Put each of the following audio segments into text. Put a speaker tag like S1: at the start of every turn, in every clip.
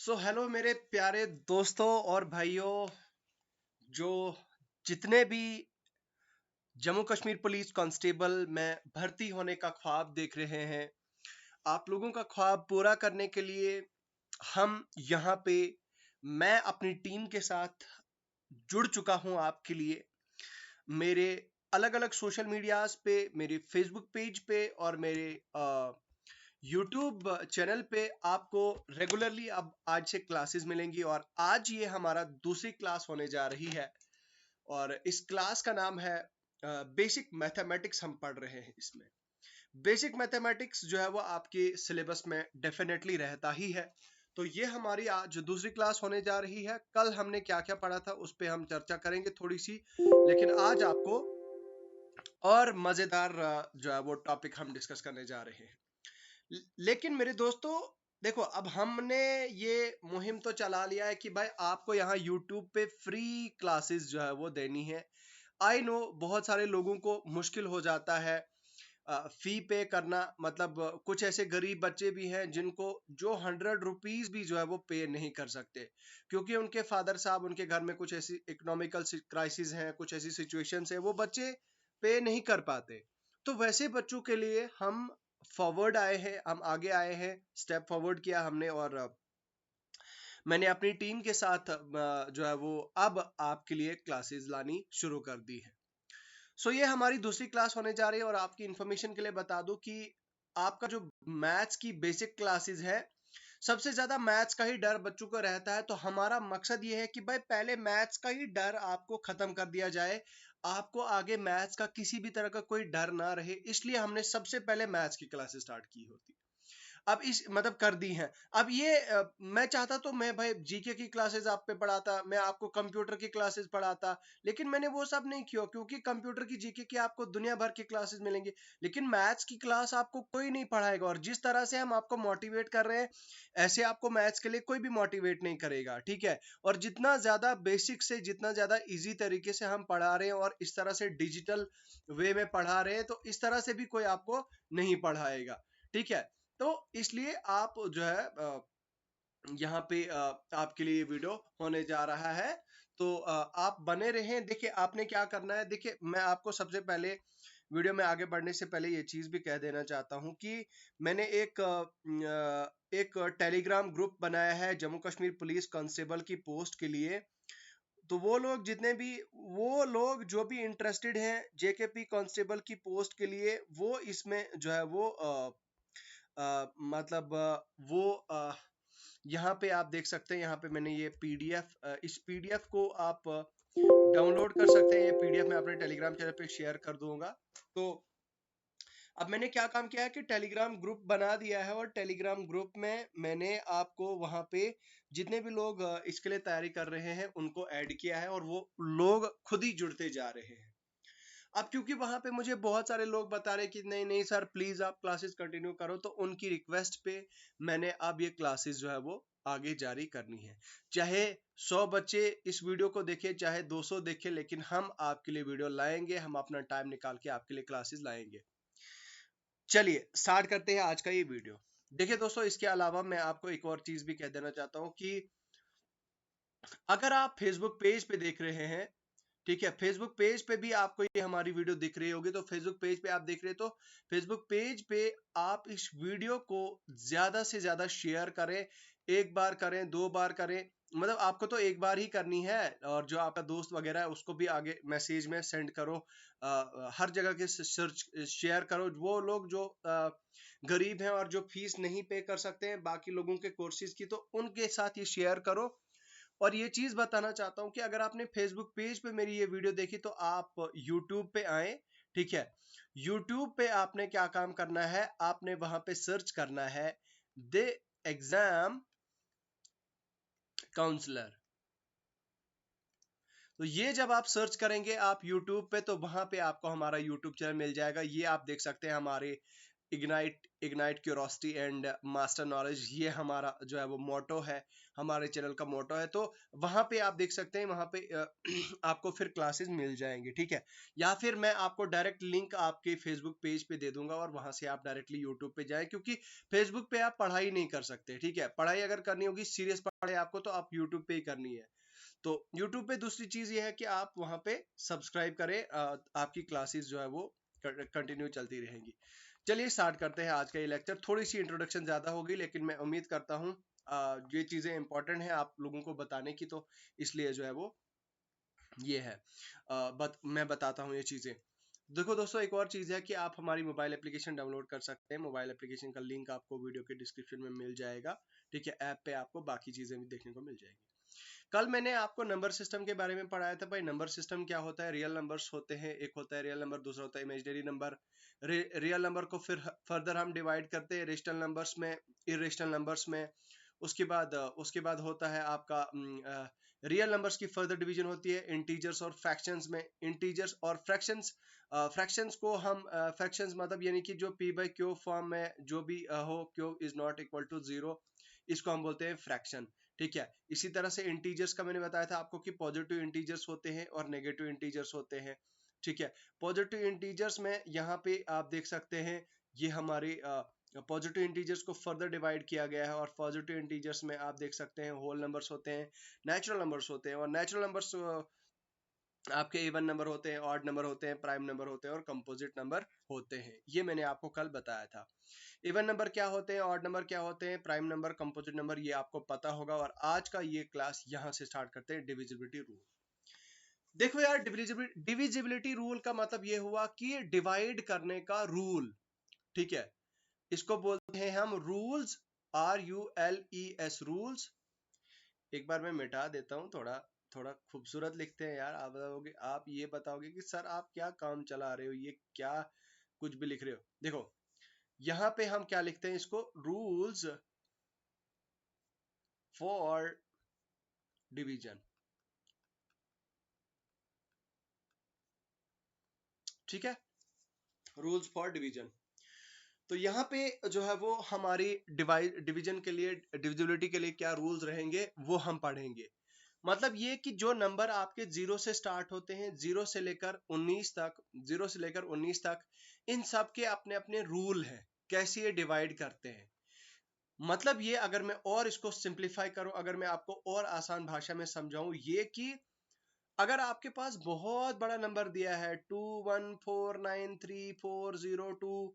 S1: Hello मेरे प्यारे दोस्तों और भाइयों, जो जितने भी जम्मू कश्मीर पुलिस कांस्टेबल में भर्ती होने का ख्वाब देख रहे हैं, आप लोगों का ख्वाब पूरा करने के लिए हम यहाँ पे मैं अपनी टीम के साथ जुड़ चुका हूँ आपके लिए। मेरे अलग अलग सोशल मीडियाज पे, मेरे फेसबुक पेज पे और मेरे यूट्यूब चैनल पे आपको रेगुलरली अब आज से क्लासेस मिलेंगी। और आज ये हमारा दूसरी क्लास होने जा रही है और इस क्लास का नाम है बेसिक मैथमेटिक्स। हम पढ़ रहे हैं इसमें। बेसिक मैथमेटिक्स जो है वो आपके सिलेबस में डेफिनेटली रहता ही है। तो ये हमारी आज दूसरी क्लास होने जा रही है। कल हमने क्या क्या पढ़ा था उस पर हम चर्चा करेंगे थोड़ी सी, लेकिन आज आपको और मजेदार जो है वो टॉपिक हम डिस्कस करने जा रहे हैं। लेकिन मेरे दोस्तों देखो, अब हमने ये मुहिम तो चला लिया है कि भाई आपको यहाँ YouTube पे फ्री क्लासेस जो है वो देनी है। आई नो बहुत सारे लोगों को मुश्किल हो जाता है फी पे करना। मतलब कुछ ऐसे गरीब बच्चे भी हैं जिनको जो 100 रुपीज भी जो है वो पे नहीं कर सकते, क्योंकि उनके फादर साहब, उनके घर में कुछ ऐसी इकोनॉमिकल क्राइसिस हैं, कुछ ऐसी सिचुएशंस है, वो बच्चे पे नहीं कर पाते। तो वैसे बच्चों के लिए हम फॉरवर्ड आए हैं, हम आगे आए हैं, स्टेप फॉरवर्ड किया हमने। और मैंने अपनी टीम के साथ जो है वो अब आपके लिए क्लासेस लानी शुरू कर दी है। ये हमारी दूसरी क्लास होने जा रही है। और आपकी इंफॉर्मेशन के लिए बता दूं कि आपका जो मैथ्स की बेसिक क्लासेस है, सबसे ज्यादा मैथ्स का ही डर बच्चों को रहता है। तो हमारा मकसद ये है कि भाई पहले मैथ्स का ही डर आपको खत्म कर दिया जाए, आपको आगे मैथ्स का किसी भी तरह का कोई डर ना रहे। इसलिए हमने सबसे पहले मैथ्स की क्लासेस स्टार्ट की होती, अब इस मतलब कर दी हैं। अब ये मैं चाहता तो मैं भाई जीके की क्लासेस आप पे पढ़ाता, मैं आपको कंप्यूटर की क्लासेस पढ़ाता, लेकिन मैंने वो सब नहीं किया, क्योंकि कंप्यूटर की जीके की आपको दुनिया भर की क्लासेस मिलेंगी, लेकिन मैथ्स की क्लास आपको कोई नहीं पढ़ाएगा। और जिस तरह से हम आपको मोटिवेट कर रहे हैं, ऐसे आपको मैथ्स के लिए कोई भी मोटिवेट नहीं करेगा, ठीक है। और जितना ज्यादा बेसिक से, जितना ज्यादा इजी तरीके से हम पढ़ा रहे हैं और इस तरह से डिजिटल वे में पढ़ा रहे हैं, तो इस तरह से भी कोई आपको नहीं पढ़ाएगा, ठीक है। तो इसलिए आप जो है यहाँ पे आपके लिए वीडियो होने जा रहा है। तो आप बने रहें। देखिए आपने क्या करना है, देखिए मैं आपको सबसे पहले वीडियो में आगे बढ़ने से पहले ये चीज भी कह देना चाहता हूँ कि मैंने एक टेलीग्राम ग्रुप बनाया है जम्मू कश्मीर पुलिस कांस्टेबल की पोस्ट के लिए। तो वो लोग जितने भी, वो लोग जो भी इंटरेस्टेड हैं जेकेपी कांस्टेबल की पोस्ट के लिए, वो इसमें जो है वो मतलब वो यहाँ पे आप देख सकते हैं। यहाँ पे मैंने ये पीडीएफ, इस पीडीएफ को आप डाउनलोड कर सकते हैं। ये पीडीएफ मैं अपने टेलीग्राम चैनल पे शेयर कर दूंगा। तो अब मैंने क्या काम किया है कि टेलीग्राम ग्रुप बना दिया है, और टेलीग्राम ग्रुप में मैंने आपको वहां पे जितने भी लोग इसके लिए तैयारी कर रहे हैं उनको ऐड किया है, और वो लोग खुद ही जुड़ते जा रहे हैं। अब क्योंकि वहां पे मुझे बहुत सारे लोग बता रहे कि नहीं नहीं सर प्लीज आप क्लासेस कंटिन्यू करो, तो उनकी रिक्वेस्ट पे मैंने अब ये क्लासेस जो है वो आगे जारी करनी है। चाहे 100 बच्चे इस वीडियो को देखे, चाहे 200 देखे, लेकिन हम आपके लिए वीडियो लाएंगे, हम अपना टाइम निकाल के आपके लिए क्लासेस लाएंगे। चलिए स्टार्ट करते हैं आज का ये वीडियो। देखिए दोस्तों, इसके अलावा मैं आपको एक और चीज भी कह देना चाहता हूँ कि अगर आप फेसबुक पेज पे देख रहे हैं, ठीक है, फेसबुक पेज पे भी आपको ये हमारी वीडियो दिख रही होगी। तो फेसबुक पेज पे आप देख रहे हैं, तो फेसबुक पेज पे आप इस वीडियो को ज्यादा से ज्यादा शेयर करें। एक बार करें, 2 बार करें, मतलब आपको तो एक बार ही करनी है। और जो आपका दोस्त वगैरह है उसको भी आगे मैसेज में सेंड करो। हर जगह के सर्च शेयर करो। वो लोग जो गरीब हैं और जो फीस नहीं पे कर सकते हैं बाकी लोगों के कोर्सेज की, तो उनके साथ ये शेयर करो। और ये चीज बताना चाहता हूं कि अगर आपने फेसबुक पेज पे मेरी ये वीडियो देखी, तो आप यूट्यूब पे आए, ठीक है। यूट्यूब पे आपने क्या काम करना है, आपने वहां पे सर्च करना है द एग्जाम काउंसलर। तो ये जब आप सर्च करेंगे आप YouTube पे, तो वहां पे आपको हमारा YouTube चैनल मिल जाएगा। ये आप देख सकते हैं हमारे ignite curiosity and master knowledge, ये हमारा जो है वो मोटो है, हमारे चैनल का मोटो है। तो वहां पे आप देख सकते हैं, वहां पे आपको फिर क्लासेस मिल जाएंगे, ठीक है। या फिर मैं आपको डायरेक्ट लिंक आपके फेसबुक पेज पे दे दूंगा और वहां से आप डायरेक्टली यूट्यूब पे जाएं, क्योंकि फेसबुक पे आप पढ़ाई नहीं कर सकते, ठीक है। पढ़ाई अगर करनी होगी, सीरियस पढ़ाई आपको, तो आप यूट्यूब पे ही करनी है। तो YouTube पे दूसरी चीज ये है कि आप वहां पे सब्सक्राइब करें, आपकी क्लासेस जो है वो कंटिन्यू चलती रहेंगी। चलिए स्टार्ट करते हैं आज का ये लेक्चर। थोड़ी सी इंट्रोडक्शन ज्यादा होगी, लेकिन मैं उम्मीद करता हूँ ये चीजें इंपॉर्टेंट है आप लोगों को बताने की, तो इसलिए जो है वो ये है। मैं बताता हूँ ये चीजें। देखो दोस्तों, एक और चीज है कि आप हमारी मोबाइल एप्लीकेशन डाउनलोड कर सकते हैं। मोबाइल एप्लीकेशन का लिंक आपको वीडियो के डिस्क्रिप्शन में मिल जाएगा, ठीक है। ऐप पे आपको बाकी चीजें भी देखने को मिल जाएगी। कल मैंने आपको नंबर सिस्टम के बारे में पढ़ाया था। भाई नंबर सिस्टम क्या होता है? रियल नंबर्स होते हैं, एक होता है रियल नंबर, दूसरा होता है इमेजिनरी नंबर। रियल नंबर को फिर फर्दर हम डिवाइड करते हैं रेशनल नंबर्स में, इरेशनल नंबर्स में। उसके बाद होता है आपका रियल नंबर्स की फर्दर डिवीजन होती है इंटीजर्स और फ्रैक्शंस में। इंटीजर्स और फ्रैक्शंस को हम फ्रैक्शंस मतलब यानी कि जो p बाई क्यू फॉर्म में जो भी हो, Q is not equal to 0, इसको हम बोलते हैं फ्रैक्शन, ठीक है। इसी तरह से इंटीजर्स का मैंने बताया था आपको कि पॉजिटिव इंटीजर्स होते हैं और नेगेटिव इंटीजर्स होते हैं, ठीक है। पॉजिटिव इंटीजर्स में यहाँ पे आप देख सकते हैं, ये हमारे पॉजिटिव इंटीजर्स को फर्दर डिवाइड किया गया है, और पॉजिटिव इंटीजर्स में आप देख सकते हैं होल नंबर्स होते हैं, नेचुरल नंबर्स होते हैं। और नेचुरल नंबर्स आपके इवन नंबर होते हैं, ऑड नंबर होते हैं, प्राइम नंबर होते हैं और कंपोजिट नंबर होते हैं। ये मैंने आपको कल बताया था। इवन नंबर क्या होते हैं, ऑड नंबर क्या होते हैं, प्राइम नंबर, कंपोजिट नंबर, ये आपको पता होगा। और आज का ये क्लास यहां से स्टार्ट करते हैं, डिविजिबिलिटी रूल। देखो यार, डिविजिबिलिटी रूल का मतलब ये हुआ कि डिवाइड करने का रूल, ठीक है। इसको बोलते हैं हम रूल्स, RULES, रूल्स। एक बार मैं मिटा देता हूँ, थोड़ा थोड़ा खूबसूरत लिखते हैं यार। आप ये बताओगे कि सर आप क्या काम चला रहे हो, ये क्या कुछ भी लिख रहे हो। देखो यहां पे हम क्या लिखते हैं, इसको रूल्स फॉर डिवीजन, ठीक है। Rules for division. तो यहाँ पे जो है वो हमारी डिवीजन के लिए, डिविजिबिलिटी के लिए क्या रूल्स रहेंगे वो हम पढ़ेंगे। मतलब ये कि जो नंबर आपके 0 से स्टार्ट होते हैं, 0 से लेकर 19 तक, 0 से लेकर 19 तक, इन सब के अपने अपने रूल हैं, कैसे ये डिवाइड करते हैं। मतलब ये, अगर मैं और इसको सिंप्लीफाई करूं, अगर मैं आपको और आसान भाषा में समझाऊं, ये कि अगर आपके पास बहुत बड़ा नंबर दिया है 2149340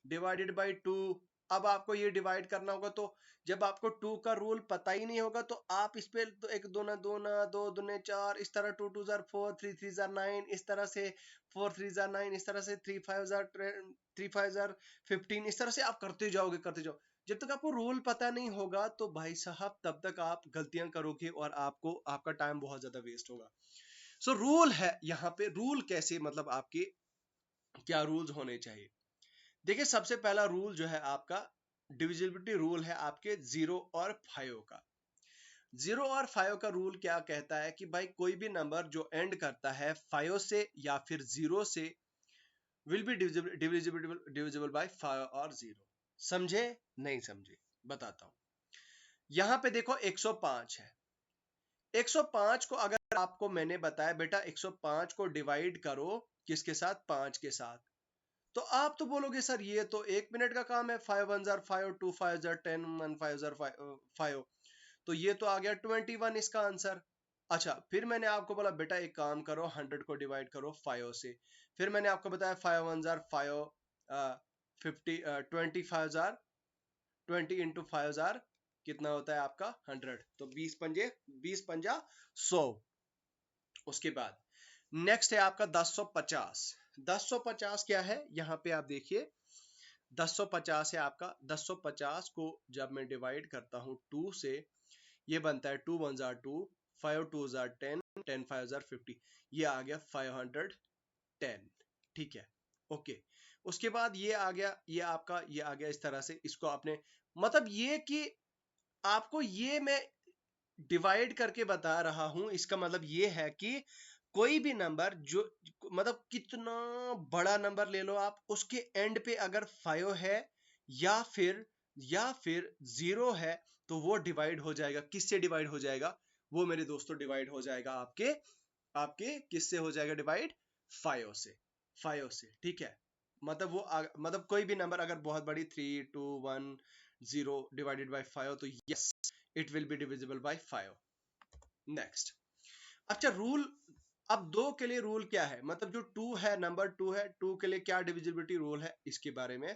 S1: डिवाइडेड बाई 2, अब आपको ये डिवाइड करना होगा। तो जब आपको 2 का रूल पता ही नहीं होगा, तो आप इस पे तो एक दो ना दो ना दो दुने चार, इस तरह 2 2 जार 4, 3 3 जार 9, इस तरह से 4 3 जार 9, इस तरह से 3 5 जार 15, इस तरह से आप करते जाओगे, करते जाओ। जब तक आपको रूल पता नहीं होगा, तो भाई साहब तब तक आप गलतियां करोगे और आपको आपका टाइम बहुत ज्यादा वेस्ट होगा। सो रूल है यहाँ पे, रूल कैसे, मतलब आपके क्या रूल्स होने चाहिए। देखिए सबसे पहला रूल जो है आपका डिविजिबिलिटी रूल है आपके 0 और 5 का। 0 और 5 का रूल क्या कहता है कि भाई कोई भी नंबर जो एंड करता है 5 से या फिर 0 से विल बी डिविजिबल बाय 5 और 0। समझे नहीं समझे, बताता हूं। यहां पे देखो 105 है। 105 को अगर आपको मैंने बताया बेटा 105 को डिवाइड करो किसके साथ, 5 के साथ, तो आप तो बोलोगे सर ये तो 1 मिनट का काम है, 5 1 जार 5, 2 5 जार 10, 1 5 जार 5, तो ये तो आ गया 21 इसका आंसर। अच्छा, फिर मैंने आपको बोला बेटा एक काम करो, 100 को डिवाइड करो 5 से। फिर मैंने आपको बताया 5 1 जार 5, 50, 25 जार 20 इंटू 5 जार कितना होता है आपका 100, तो 20 पंजा 100। उसके बाद नेक्स्ट है आपका 1050। 1050 क्या है, यहाँ पे आप देखिए 1050 है आपका। 1050 को जब मैं डिवाइड करता हूं 2 से, ये बनता है 2 1 जार 2, 5 2 जार 10, 10 5 जार 50, ये आ गया 510, ठीक है। ओके, उसके बाद ये आ गया, ये आपका ये आ गया इस तरह से। इसको आपने, मतलब ये कि आपको ये मैं डिवाइड करके बता रहा हूं, इसका मतलब ये है कि कोई भी नंबर जो मतलब कितना बड़ा नंबर ले लो आप, उसके एंड पे अगर 5 है या फिर 0 है तो वो डिवाइड हो जाएगा। किससे डिवाइड हो जाएगा? वो मेरे दोस्तों डिवाइड हो जाएगा आपके आपके किससे हो जाएगा डिवाइड? 5 से। 5 से, ठीक है। मतलब मतलब कोई भी नंबर अगर बहुत बड़ी 3 2 1 0 डिवाइडेड बाय 5 तो yes it will be divisible bye 5। Next, अच्छा रूल, अब दो के लिए रूल क्या है, मतलब जो टू है, नंबर टू है, टू के लिए क्या डिविजिबिलिटी रूल है, इसके बारे में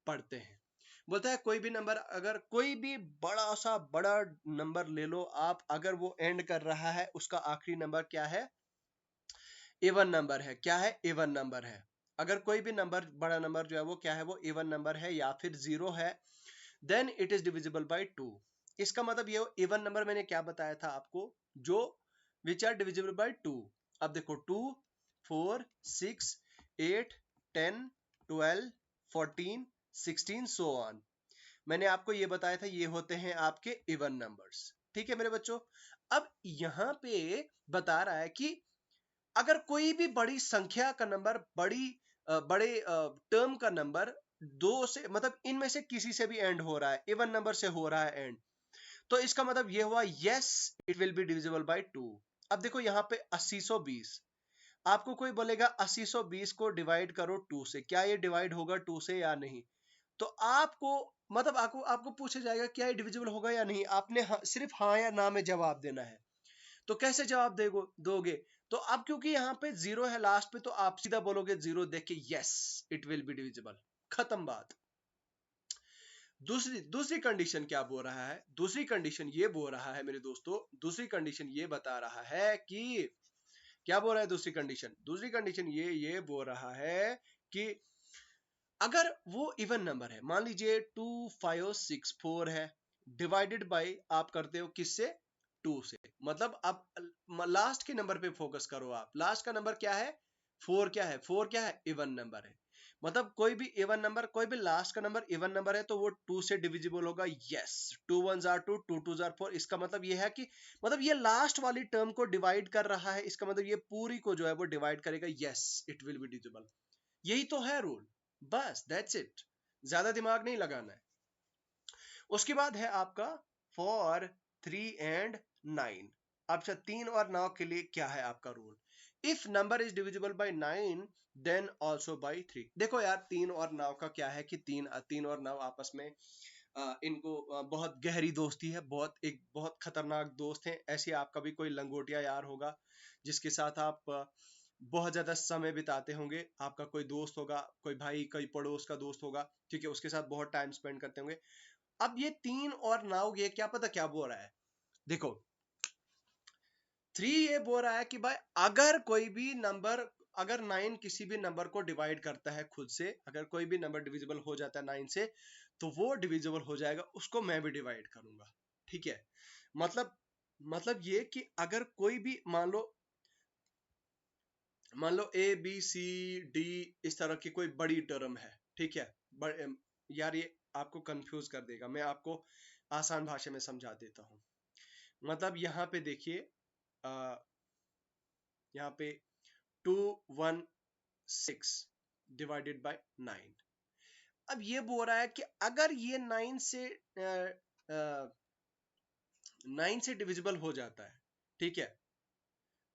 S1: पढ़ते हैं। बोलता है कोई भी नंबर, अगर कोई भी बड़ा नंबर ले लो आप, अगर वो एंड कर रहा है, उसका आखिरी नंबर क्या है? इवन नंबर है। क्या है? इवन नंबर है। अगर कोई भी नंबर, बड़ा नंबर जो है वो क्या है? वो इवन नंबर है या फिर 0 है, then it is divisible by 2। इसका मतलब ये इवन नंबर मैंने क्या बताया था आपको? जो विच आर डिविजिबल बाय 2। अब देखो 2 4 6 8 10 12 14 16 सो ऑन। मैंने आपको ये बताया था ये होते हैं आपके इवन नंबर्स। ठीक है मेरे बच्चों। अब यहां पे बता रहा है कि अगर कोई भी बड़ी संख्या का नंबर, बड़े टर्म का नंबर दो से, मतलब इनमें से किसी से भी एंड हो रहा है, इवन नंबर से हो रहा है एंड, तो इसका मतलब ये हुआ yes it will be divisible by 2। अब देखो यहाँ पे 8020, आपको कोई बोलेगा 8020 को डिवाइड करो 2 से, क्या ये डिवाइड होगा 2 से या नहीं? तो आपको, मतलब आपको आपको पूछा जाएगा क्या ये डिविजिबल होगा या नहीं, आपने सिर्फ हाँ या ना में जवाब देना है। तो कैसे जवाब दोगे? तो अब क्योंकि यहाँ पे 0 है लास्ट पे, तो आप सीधा बोलोगे 0 देख के yes it will be divisible, खत्म बात। दूसरी कंडीशन क्या बोल रहा है? दूसरी कंडीशन ये बोल रहा है मेरे दोस्तों, दूसरी कंडीशन ये बता रहा है कि क्या बोल रहा है दूसरी कंडीशन? दूसरी कंडीशन ये बोल रहा है कि अगर वो इवन नंबर है, मान लीजिए 2564 है, डिवाइडेड बाय आप करते हो किससे? 2 से। मतलब अब लास्ट के नंबर पे फोकस करो आप। लास्ट का नंबर क्या है? 4। क्या है? 4 क्या है? इवन नंबर है। मतलब कोई भी इवन नंबर, कोई भी लास्ट का नंबर इवन नंबर है तो वो 2 से डिविजिबल होगा। Yes, 2 1 are 2, 2 2 are 4। इसका मतलब ये है कि, मतलब ये लास्ट वाली टर्म को डिवाइड कर रहा है, इसका मतलब ये पूरी को जो है वो डिवाइड करेगा। Yes it will be divisible. यही तो है रूल, बस दैट्स इट, ज्यादा दिमाग नहीं लगाना है। उसके बाद है आपका फॉर 3 एंड 9। अच्छा 3 और 9 के लिए क्या है आपका rule? If number is divisible by 9 then also by 3। देखो यार 3 और 9 का क्या है कि 3 और 9 आपस में इनको बहुत गहरी दोस्ती है, बहुत खतरनाक दोस्त हैं। ऐसे आपका भी कोई लंगोटिया यार होगा जिसके साथ आप बहुत ज्यादा समय बिताते होंगे, आपका कोई दोस्त होगा, कोई भाई, कोई पड़ोस का दोस्त होगा, ठीक है, उसके साथ बहुत टाइम स्पेंड करते होंगे। अब ये 3 और 9 ये क्या पता क्या बोल रहा है? देखो 3 ये बोल रहा है कि भाई अगर कोई भी नंबर, अगर 9 किसी भी नंबर को डिवाइड करता है खुद से, अगर कोई भी नंबर डिविजिबल हो जाता है 9 से, तो वो डिविजिबल हो जाएगा, उसको मैं भी डिवाइड करूंगा। ठीक है, मतलब ये कि अगर कोई भी मान लो ए बी सी डी इस तरह की कोई बड़ी टर्म है, ठीक है, यार ये आपको कंफ्यूज कर देगा, मैं आपको आसान भाषा में समझा देता हूँ। मतलब यहाँ पे देखिए, यहाँ पे 216 डिवाइडेड बाय 9। अब ये बोल रहा है कि अगर ये 9 से डिविजिबल हो जाता है, ठीक है,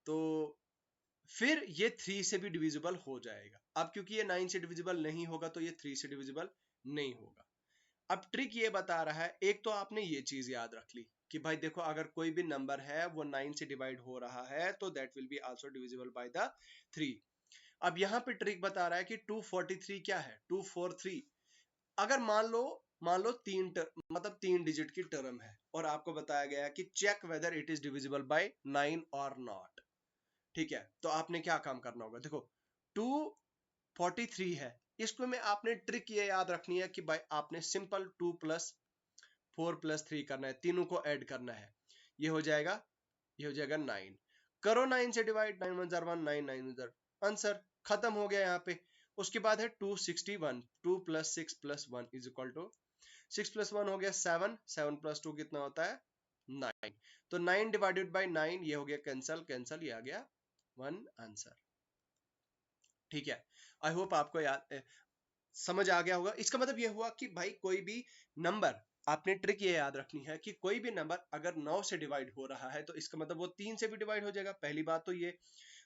S1: तो फिर ये 3 से भी डिविजिबल हो जाएगा। अब क्योंकि ये 9 से डिविजिबल नहीं होगा तो ये 3 से डिविजिबल नहीं होगा। अब ट्रिक ये बता रहा है, एक तो आपने ये चीज याद रख ली कि भाई देखो अगर कोई भी नंबर है वो 9 से डिवाइड हो रहा है तो that will be also divisible by the 3। अब यहाँ पे ट्रिक बता रहा है कि 243 क्या है? 243 अगर मान लो मतलब 3 डिजिट की टर्म है और आपको बताया गया है कि check whether it is divisible by 9 और नॉट, ठीक है, तो आपने क्या काम करना होगा? देखो 243 है, इसको में आपने ट्रिक ये याद रखनी है कि भाई आपने सिंपल 2 प्लस 4 प्लस 3 करना है, तीनों को ऐड करना है, ये हो जाएगा 9। करो 9 से डिवाइड, 9 1 1 9 9 आंसर खत्म हो गया यहाँ पे। उसके बाद है 261, 2 plus 6 plus 1 is equal to 6 plus 1 हो गया 7, 7 प्लस 2 कितना होता है? 9। तो 9 डिवाइडेड बाय 9 ये हो गया कैंसल, ये आ गया वन आंसर। ठीक है, आई होप आपको याद समझ आ गया होगा। इसका मतलब ये हुआ कि भाई कोई भी नंबर, आपने ट्रिक ये याद रखनी है कि कोई भी नंबर अगर 9 से डिवाइड हो रहा है तो इसका मतलब वो 3 से भी डिवाइड हो जाएगा। पहली बात तो ये।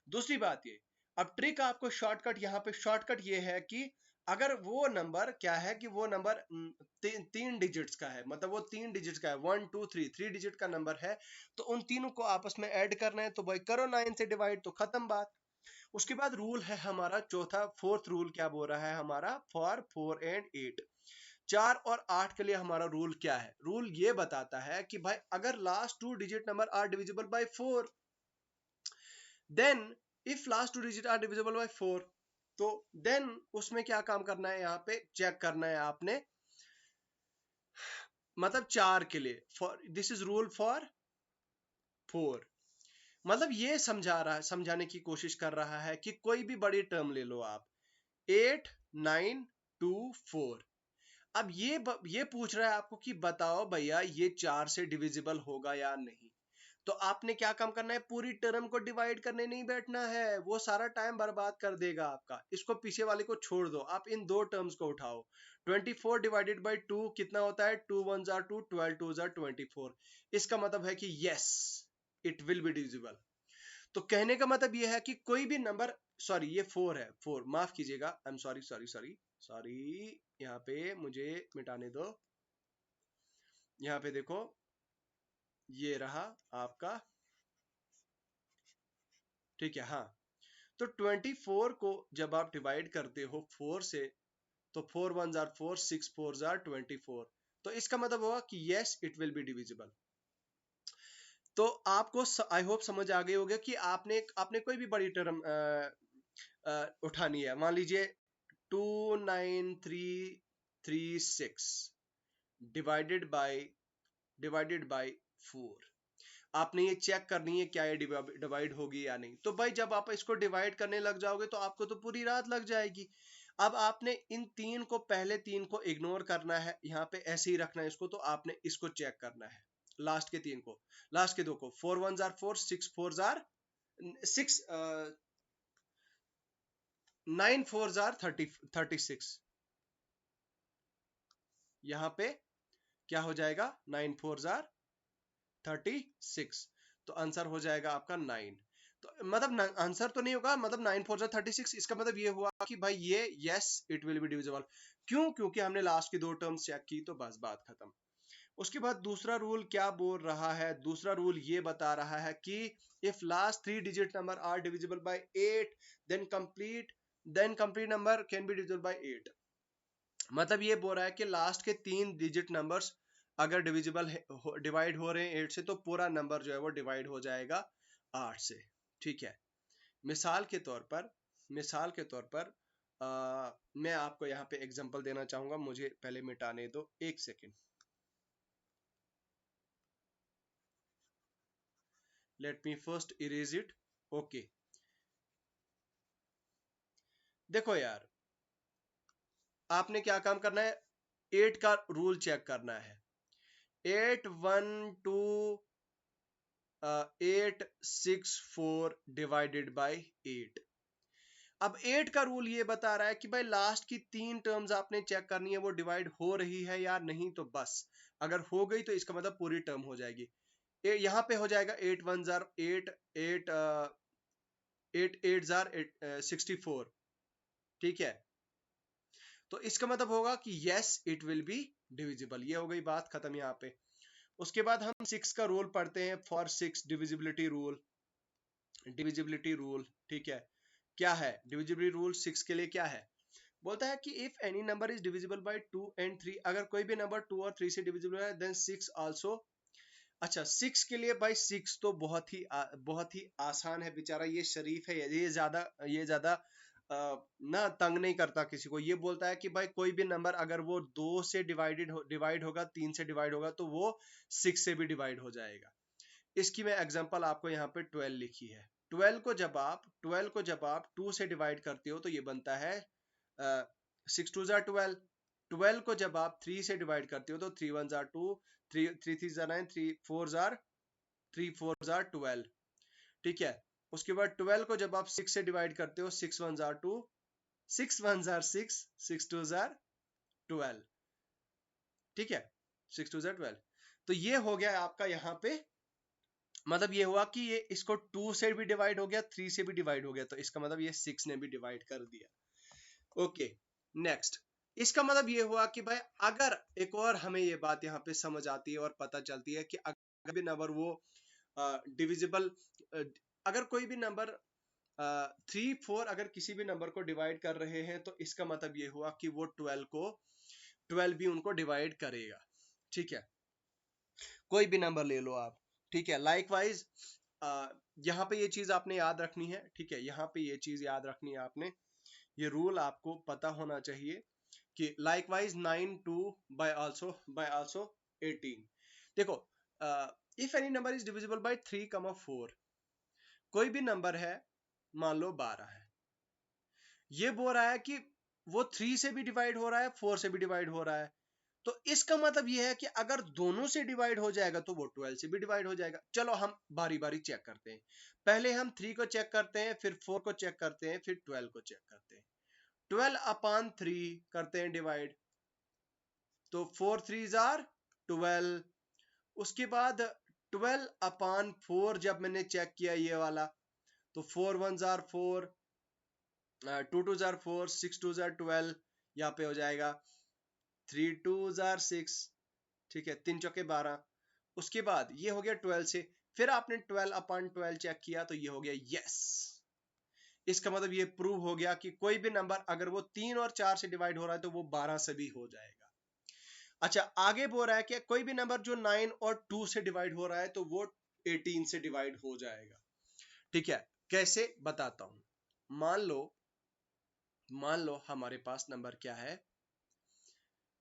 S1: दूसरी बात ये, अब ट्रिक आपको शॉर्टकट, यहाँ पे शॉर्टकट ये है कि अगर वो नंबर क्या है कि वो नंबर तीन डिजिट्स का है, मतलब वो 3 डिजिट्स का है, 1 2 3, 3 डिजिट का नंबर है, तो उन तीनों को आपस में ऐड करना है, तो भाई करो 9 से डिवाइड, तो खत्म बात। उसके बाद रूल है हमारा चौथा, फोर्थ रूल क्या बोल रहा है हमारा, फॉर 4 एंड 8, 4 और 8 के लिए हमारा रूल क्या है? रूल ये बताता है कि भाई अगर last 2 digit number are divisible by 4, then if last 2 digit are divisible by 4, तो देन उसमें क्या काम करना है, यहाँ पे चेक करना है आपने, मतलब 4 के लिए, for this is rule for 4। मतलब ये समझाने की कोशिश कर रहा है कि कोई भी बड़ी टर्म ले लो आप, 8 9 2 4, अब ये पूछ रहा है आपको कि बताओ भैया ये 4 से डिविजिबल होगा या नहीं। तो आपने क्या काम करना है, पूरी टर्म को डिवाइड करने नहीं बैठना है, वो सारा टाइम बर्बाद कर देगा आपका। इसको पीछे वाले को छोड़ दो, आप इन दो टर्म्स को उठाओ। 24 डिवाइडेड बाई 2 कितना होता है, 2 1 जार 2, 12 2 जार 24। इसका मतलब है कि yes it will be divisible. तो कहने का मतलब यह है कि कोई भी नंबर, सॉरी ये 4 है, 4 माफ कीजिएगा, I am sorry sorry sorry sorry, यहाँ पे मुझे मिटाने दो। यहाँ पे देखो, ये रहा आपका, ठीक है। हाँ, तो 24 को जब आप डिवाइड करते हो 4 से, तो 4 1 जार 4, 6 4 जार 24, तो इसका मतलब होगा कि yes it will be divisible. तो आपको आई होप समझ आ गई होगी कि आपने आपने कोई भी बड़ी टर्म उठानी है। मान लीजिए 29336 डिवाइडेड बाय 4, आपने ये चेक करनी है क्या ये डिवाइड होगी या नहीं। तो भाई जब आप इसको डिवाइड करने लग जाओगे तो आपको तो पूरी रात लग जाएगी। अब आपने इन तीन को, पहले तीन को इग्नोर करना है, यहाँ पे ऐसे ही रखना है इसको, तो आपने इसको चेक करना है, लास्ट के तीन को, लास्ट के दो को, 4 1 जार 4, 6 4 जार 6, 9 4 जार 36। यहाँ पे क्या हो जाएगा, 9 4 जार 36, तो आंसर हो जाएगा आपका 9। तो मतलब आंसर तो नहीं होगा, मतलब 9 4 जार 36, इसका मतलब ये हुआ कि भाई ये yes it will be divisible. क्यों? क्योंकि हमने लास्ट की दो टर्म्स चेक की, तो बस बात खत्म। उसके बाद दूसरा रूल क्या बोल रहा है, दूसरा रूल ये बता रहा है कि if last 3 digit number are divisible by 8, then complete number can be divisible by 8। मतलब ये बोल रहा है कि लास्ट के 3 डिजिट नंबर्स अगर डिवाइड हो रहे हैं 8 से, तो पूरा नंबर जो है वो डिवाइड हो जाएगा 8 से। ठीक है, मिसाल के तौर पर, मिसाल के तौर पर मैं आपको यहाँ पे एग्जांपल देना चाहूंगा, मुझे पहले मिटाने दो एक second, let me first erase it. Okay, देखो यार, आपने क्या काम करना है, 8 का रूल चेक करना है, 8 1 2 8 6 4 डिवाइडेड बाय 8। अब 8 का रूल ये बता रहा है कि भाई लास्ट की 3 टर्म्स आपने चेक करनी है, वो डिवाइड हो रही है या नहीं, तो बस अगर हो गई तो इसका मतलब पूरी टर्म हो जाएगी। यहाँ पे हो जाएगा 8 1 जार 8, 8 8 8 जार 64। ठीक है, तो इसका मतलब होगा कि yes it will be divisible. ये हो गई बात खत्म यहाँ पे। उसके बाद हम 6 का रूल पढ़ते हैं, for 6 divisibility rule, divisibility rule. ठीक है, क्या है डिविजिबिलिटी रूल 6 के लिए, क्या है, बोलता है कि if any number is divisible by 2 and 3, अगर कोई भी नंबर 2 और 3 से डिविजिबल है, देन 6 आल्सो। अच्छा, 6 के लिए भाई 6 तो बहुत ही आसान है, बेचारा ये शरीफ है, ये ज्यादा ना तंग नहीं करता किसी को। ये बोलता है कि भाई कोई भी नंबर अगर वो 2 से डिवाइड होगा, 3 से डिवाइड होगा, तो वो 6 से भी डिवाइड हो जाएगा। इसकी मैं एग्जांपल आपको यहाँ पे 12 लिखी है। 12 को जब आप 2 से डिवाइड करते हो तो ये बनता है 6 2 जार 12। 12 को जब आप 3 से डिवाइड करते हो तो 3 1 जार 2, 3 3 जार 9, 3 4 जार 12। ठीक है, उसके बाद 12 को जब आप 6 से डिवाइड करते हो, 6 1 जार 2, 6 1 जार 6, 6 2 जार 12, ठीक है, 6 2 जार 12। तो ये हो गया आपका यहाँ पे, मतलब ये हुआ कि ये इसको 2 से भी डिवाइड हो गया, 3 से भी डिवाइड हो गया, तो इसका मतलब ये 6 ने भी डिवाइड कर दिया। Okay, next. इसका मतलब ये हुआ कि भाई अगर एक और हमें ये बात यहाँ पे समझ आती है और पता चलती है कि अगर भी नंबर वो डिविजिबल, अगर कोई भी नंबर 3 4 अगर किसी भी नंबर को डिवाइड कर रहे हैं, तो इसका मतलब ये हुआ कि वो 12 भी उनको डिवाइड करेगा, ठीक है, कोई भी नंबर ले लो आप, ठीक है। लाइकवाइज यहाँ पे ये चीज आपने याद रखनी है, ठीक है, यहाँ पे ये चीज याद रखनी है आपने, ये रूल आपको पता होना चाहिए कि लाइकवाइज 9 2 बाय आल्सो 18। देखो, if any number is divisible bye 3 4, कोई भी नंबर है, मान लो 12 है, ये बोल रहा है कि वो 3 से भी डिवाइड हो रहा है, 4 से भी डिवाइड हो रहा है, तो इसका मतलब यह है कि अगर दोनों से डिवाइड हो जाएगा तो वो 12 से भी डिवाइड हो जाएगा। चलो हम बारी बारी चेक करते हैं, पहले हम 3 को चेक करते हैं, फिर 4 को चेक करते हैं, फिर 12 को चेक करते हैं। 12 अपॉन 3 करते हैं डिवाइड, तो 4 3 जार 12। उसके बाद 12 अपॉन 4 जब मैंने चेक किया ये वाला, तो 4 1 जार 4, 2 2 जार 4, 6 2 जार 12, यहाँ पे हो जाएगा 3 2 जार 6, ठीक है, 3 चौके 12। उसके बाद ये हो गया 12 से, फिर आपने 12 अपॉन 12 चेक किया, तो ये हो गया यस। इसका मतलब ये प्रूव हो गया कि कोई भी नंबर अगर वो 3 और 4 से डिवाइड हो रहा है तो वो 12 से भी हो जाएगा। अच्छा, आगे बोल रहा है कि कोई भी नंबर जो 9 और 2 से डिवाइड हो रहा है तो वो 18 से डिवाइड हो जाएगा, ठीक है। कैसे, बताता हूं। मान लो हमारे पास नंबर क्या है,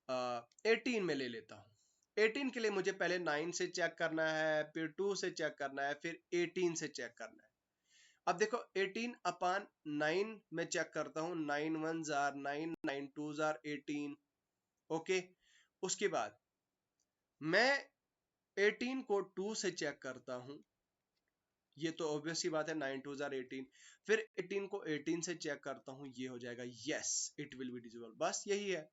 S1: 18 में ले लेता हूं। 18 के लिए मुझे पहले 9 से चेक करना है, फिर 2 से चेक करना है, फिर 18 से चेक करना है। अब देखो 18 अपान 9 में चेक करता हूं, 9 1 जार 9, 9 2 जार 18, ओके। उसके बाद मैं 18 को 2 से चेक करता हूं, ये तो ऑब्वियस ही बात है, 9 2 जार 18। फिर 18 को 18 से चेक करता हूं, ये हो जाएगा yes, it will be divisible, बस यही है।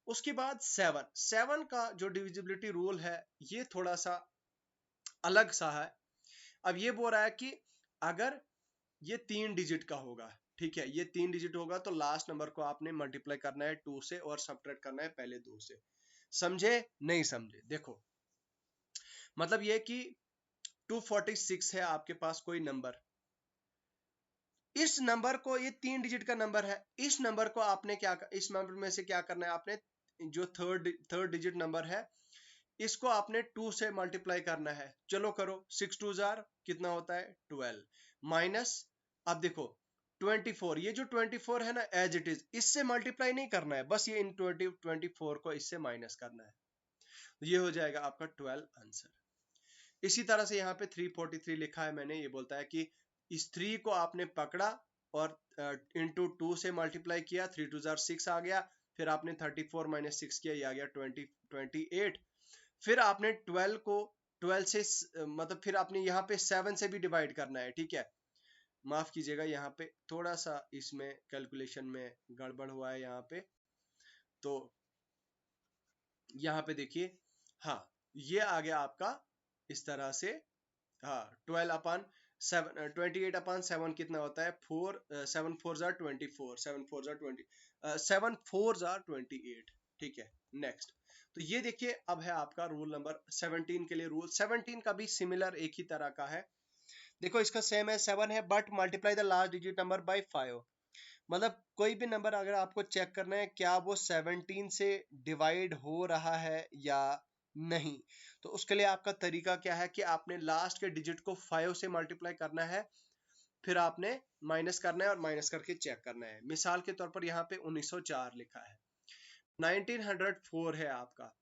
S1: उसके बाद 7 का जो डिविजिबिलिटी रूल है ये थोड़ा सा अलग सा है। अब ये बोल रहा है कि अगर ये 3 डिजिट का होगा, ठीक है, ये 3 डिजिट होगा तो लास्ट नंबर को आपने मल्टीप्लाई करना है 2 से और सब्ट्रैक्ट करना है पहले 2 से। समझे नहीं समझे? देखो, मतलब ये कि 246 है आपके पास कोई नंबर, इस नंबर को, ये 3 डिजिट का नंबर है, इस नंबर को आपने क्या, इस नंबर में से क्या करना है आपने, जो थर्ड डिजिट नंबर है इसको आपने 2 से मल्टीप्लाई करना है। चलो करो, 6 2 जार कितना होता है 12, माइनस, अब देखो 24, ये जो 24 है ना एज इट इज, इससे मल्टीप्लाई नहीं करना है, बस ये इन 24 को इससे माइनस करना है, ये हो जाएगा आपका 12 आंसर। इसी तरह से यहाँ पे 343 लिखा है मैंने, ये बोलता है कि इस 3 को आपने पकड़ा और इंटू 2 से मल्टीप्लाई किया, 3 2 जार 6 आ गया, फिर आपने 34 माइनस 6 किया, ये आ गया 28। फिर आपने 12 को 12 से मतलब फिर आपने यहाँ पे 7 से भी डिवाइड करना है, ठीक है। माफ कीजिएगा, यहाँ पे थोड़ा सा इसमें कैलकुलेशन में गड़बड़ हुआ है यहाँ पे, तो यहाँ पे देखिए, हाँ ये आ गया आपका इस तरह से, हाँ 12 अपान 7, 28 अपान 7 कितना होता है 4, 7 4 जार 24, 7 4 जार 20, 7 4 जार 28, ठीक है। नेक्स्ट, तो ये देखिए अब है आपका रूल नंबर 17 के लिए। रूल 17 का भी सिमिलर एक ही तरह का है, देखो इसका सेम है, 7 है but multiply the last digit number by 5। मतलब कोई भी नंबर अगर आपको चेक करना है क्या वो 17 से डिवाइड हो रहा है या नहीं, तो उसके लिए आपका तरीका क्या है कि आपने लास्ट के डिजिट को 5 से मल्टीप्लाई करना है, फिर आपने माइनस करना है और माइनस करके चेक करना है। मिसाल के तौर पर यहाँ पे 1904 लिखा है, 1904 है आपका,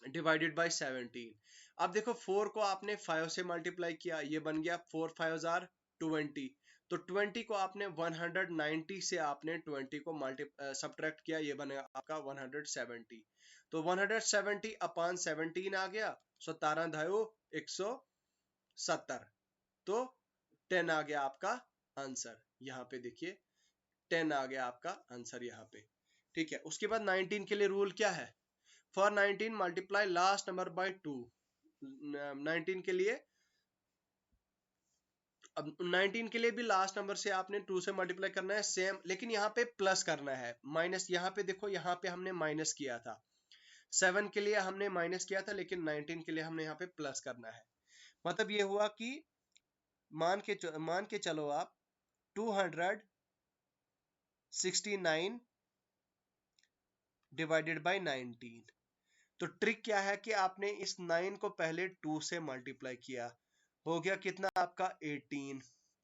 S1: डिवाइडेड बाय 17। अब देखो 4 को आपने 5 से मल्टीप्लाई किया, ये बन गया 4 5 जार 20, तो 20 को आपने 190 से आपने 20 को सब्ट्रैक्ट किया, ये बनेगा आपका 170। तो 170 अपान 17 आ गया, 17 धायो 170, तो 10 आ गया आपका आंसर। यहाँ पे देखिए 10 आ गया आपका आंसर यहाँ पे, ठीक है। उसके बाद 19 के लिए रूल क्या है? For 19 multiply last number by 2। 19 के लिए, अब 19 के लिए भी लास्ट नंबर से आपने 2 से मल्टीप्लाई करना है सेम, लेकिन यहाँ पे प्लस करना है, माइनस। यहाँ पे देखो, यहाँ पे हमने माइनस किया था, 7 के लिए हमने माइनस किया था, लेकिन 19 के लिए हमने यहाँ पे प्लस करना है। मतलब ये हुआ कि मान के चलो आप 269 डिवाइडेड बाय 19। तो ट्रिक क्या है कि आपने इस 9 को पहले 2 से मल्टीप्लाई किया, हो गया कितना आपका 18।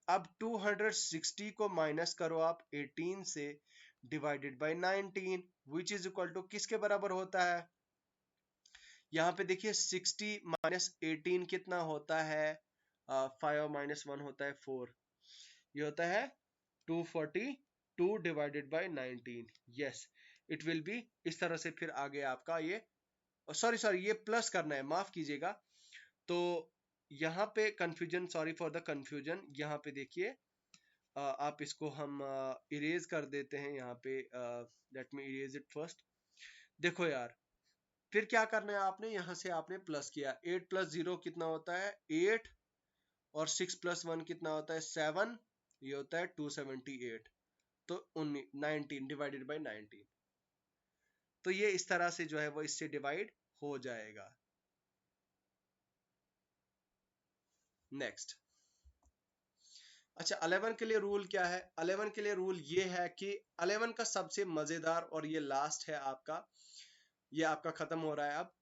S1: अब 260 को माइनस करो आप 18 से divided by 19, which is equal to किसके बराबर होता है? यहाँ पे देखिए 60 माइनस 18 कितना होता है? 5 माइनस 1 होता है 4, ये होता है 242 divided by 19। Yes, it will be इस तरह से। फिर आगे आपका ये, सॉरी ये प्लस करना है, माफ कीजिएगा। तो यहाँ पे confusion, sorry for the confusion. यहाँ पे देखिए आप इसको हम इरेज कर देते हैं यहाँ पे। Let me erase it first. देखो यार, फिर क्या करना है आपने, यहाँ से आपने प्लस किया, 8 प्लस 0 कितना होता है 8, और 6 प्लस 1 कितना होता है 7, ये होता है 278। तो 19 डिवाइडेड बाय 19, तो ये इस तरह से जो है वो इससे डिवाइड हो जाएगा। नेक्स्ट, अच्छा 11 के लिए रूल क्या है? 11 के लिए रूल ये है कि 11 का सबसे मजेदार, और ये लास्ट है आपका, ये आपका खत्म हो रहा है अब।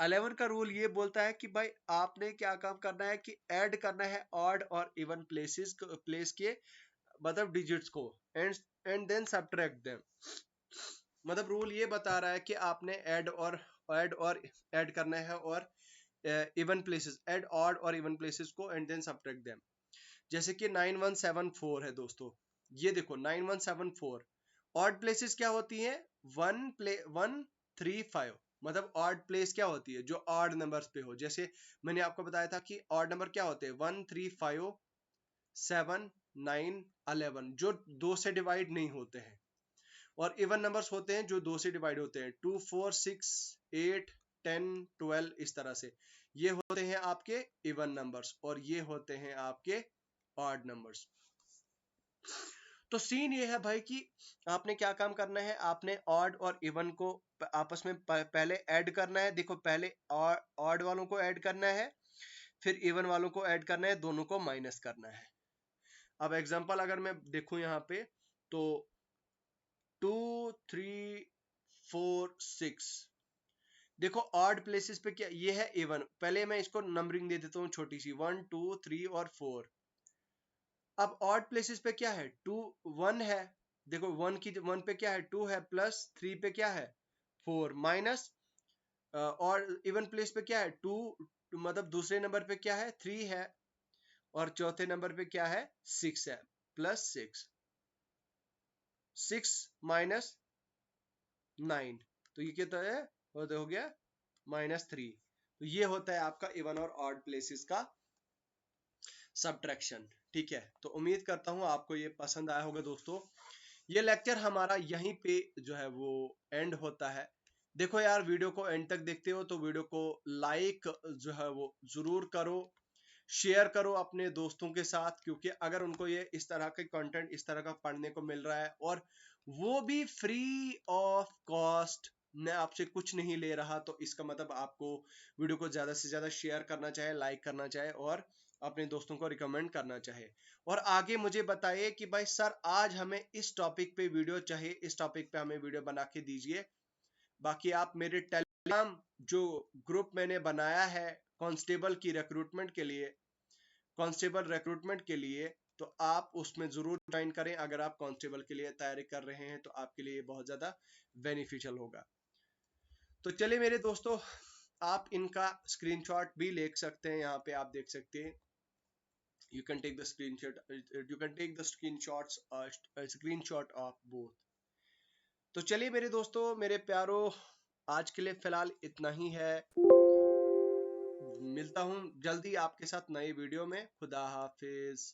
S1: 11 का रूल ये बोलता है कि भाई आपने क्या काम करना है कि ऐड करना है ऑड और इवन प्लेस के मतलब डिजिट्स को, एंड देन सब्ट्रैक्ट देम। मतलब रूल ये बता रहा है कि आपने ऐड करना है, और इवन प्लेसेस, ऐड ऑड और इवन प्लेसेस को, एंड देन सब्ट्रैक्ट देम। जैसे कि 9174 है दोस्तों, ये देखो 9174, ऑड प्लेसेस क्या होती हैं? 1 3 5। मतलब ऑड प्लेस क्या होती है? जो ऑड नंबर्स पे हो। जैसे मैंने आपको बताया था कि ऑड नंबर क्या होते हैं? 1 3 5 7 9 11, जो 2 से डिवाइड नहीं होते हैं। और इवन नंबर्स होते हैं जो 2 से डिवाइड होते हैं, 2 4 6 8 10 12, इस तरह से। ये होते हैं आपके इवन नंबर्स, और ये होते हैं आपके ऑड नंबर्स। तो सीन ये है भाई कि आपने क्या काम करना है, आपने ऑड और इवन को आपस में पहले ऐड करना है। देखो, पहले ऑड वालों को ऐड करना है, फिर इवन वालों को ऐड करना है, दोनों को माइनस करना है। अब एग्जांपल अगर मैं देखूं यहाँ पे, तो 2 3 4 6, देखो ऑड प्लेसेस पे क्या, ये है इवन। पहले मैं इसको नंबरिंग दे देता हूँ छोटी सी, 1 2 3 और 4। अब ऑड प्लेसेस पे क्या है? 2 1 है, देखो 1 पे क्या है? 2 है, प्लस 3 पे क्या है? 4, माइनस, और इवन प्लेस पे क्या है? 2, मतलब दूसरे नंबर पे क्या है? 3 है, और चौथे नंबर पे क्या है? 6 है, प्लस 6, 6 माइनस 9, तो ये कितना है? हो गया -3। तो ये होता है आपका इवन और ऑड प्लेसेस का सब्ट्रैक्शन। ठीक है, तो उम्मीद करता हूं आपको ये पसंद आया होगा दोस्तों। ये लेक्चर हमारा यहीं पे जो है वो एंड होता है। देखो यार, वीडियो को एंड तक देखते हो तो वीडियो को लाइक जो है वो जरूर करो, शेयर करो अपने दोस्तों के साथ, क्योंकि अगर उनको ये इस तरह के कंटेंट इस तरह का पढ़ने को मिल रहा है, और वो भी फ्री ऑफ कॉस्ट, मैं आपसे कुछ नहीं ले रहा, तो इसका मतलब आपको वीडियो को ज्यादा से ज्यादा शेयर करना चाहिए, लाइक करना चाहिए, और अपने दोस्तों को रिकमेंड करना चाहिए। और आगे मुझे बताइए कि भाई सर आज हमें इस टॉपिक पे वीडियो चाहिए, इस टॉपिक पे हमें वीडियो बना के दीजिए। बाकी आप मेरे टेलीग्राम जो ग्रुप मैंने बनाया है कांस्टेबल की रिक्रूटमेंट के लिए, कांस्टेबल रिक्रूटमेंट के लिए, तो आप उसमें जरूर ज्वाइन करें। अगर आप कांस्टेबल के लिए तैयारी कर रहे हैं तो आपके लिए बहुत ज्यादा बेनिफिशियल होगा। तो चलिए मेरे दोस्तों, आप इनका स्क्रीनशॉट भी ले सकते हैं, यहाँ पे आप देख सकते हैं। You can take the screenshot, you can take the screenshots, screenshot of both। तो चलिए मेरे दोस्तों, मेरे प्यारो, आज के लिए फिलहाल इतना ही है। मिलता हूँ जल्दी आपके साथ नई वीडियो में। खुदा हाफिज।